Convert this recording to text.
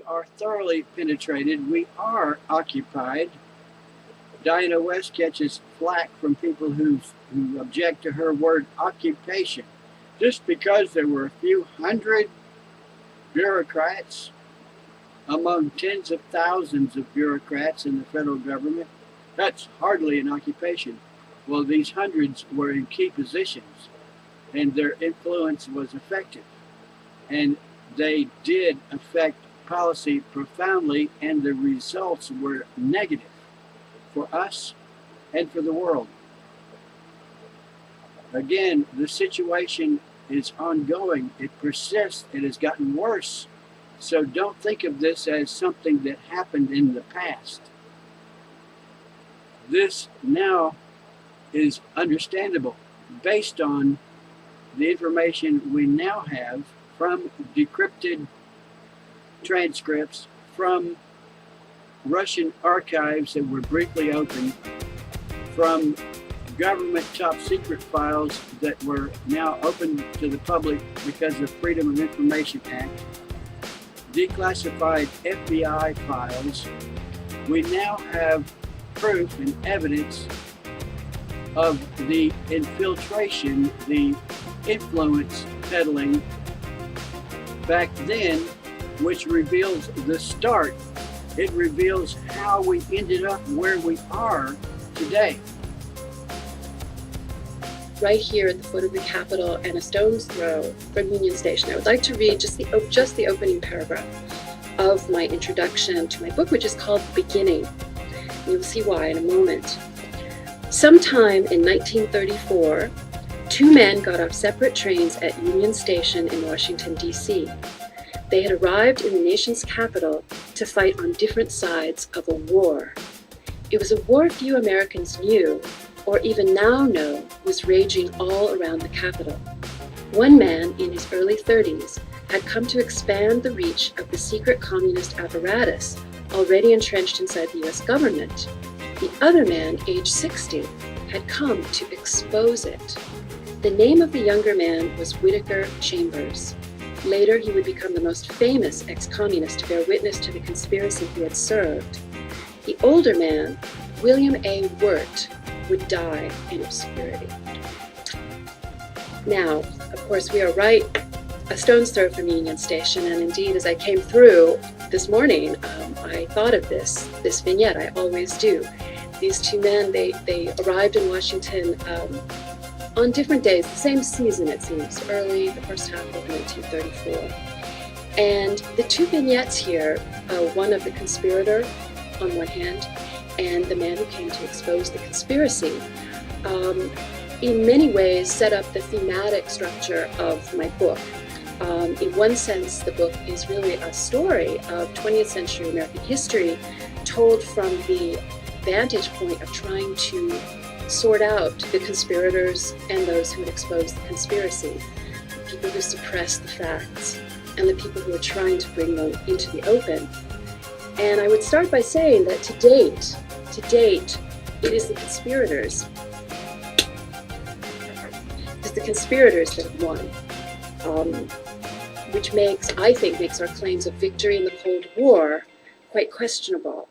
are thoroughly penetrated. We are occupied. Diana West catches flack from people who object to her word occupation. Just because there were a few hundred bureaucrats among tens of thousands of bureaucrats in the federal government, that's hardly an occupation. Well, these hundreds were in key positions, and their influence was effective. And they did affect policy profoundly, and the results were negative for us and for the world. Again, the situation is ongoing. It persists. It has gotten worse. So don't think of this as something that happened in the past. This now is understandable based on the information we now have from decrypted transcripts from Russian archives that were briefly opened, from government top secret files that were now open to the public because of Freedom of Information Act, declassified FBI files. We now have proof and evidence of the infiltration, the influence peddling back then, which reveals the start. It reveals how we ended up where we are today. Right here at the foot of the Capitol and a stone's throw from Union Station, I would like to read just the opening paragraph of my introduction to my book, which is called Beginning. You'll see why in a moment. Sometime in 1934, two men got off separate trains at Union Station in Washington, D.C. They had arrived in the nation's capital to fight on different sides of a war. It was a war few Americans knew, or even now know, was raging all around the capital. One man in his early 30s had come to expand the reach of the secret communist apparatus already entrenched inside the US government. The other man, age 60, had come to expose it. The name of the younger man was Whittaker Chambers. Later, he would become the most famous ex-communist to bear witness to the conspiracy he had served. The older man, William A. Wirt, would die in obscurity. Now, of course, we are right a stone's throw from Union Station, and indeed, as I came through this morning, I thought of this vignette. I always do. These two men, they arrived in Washington on different days, the same season it seems, early, the first half of 1934. And the two vignettes here, one of the conspirator on one hand, and the man who came to expose the conspiracy, in many ways set up the thematic structure of my book. In one sense, the book is really a story of 20th century American history told from the vantage point of trying to sort out the conspirators and those who had exposed the conspiracy, the people who suppressed the facts, and the people who are trying to bring them into the open. And I would start by saying that to date, it is the conspirators. It's the conspirators that have won, which I think makes our claims of victory in the Cold War quite questionable.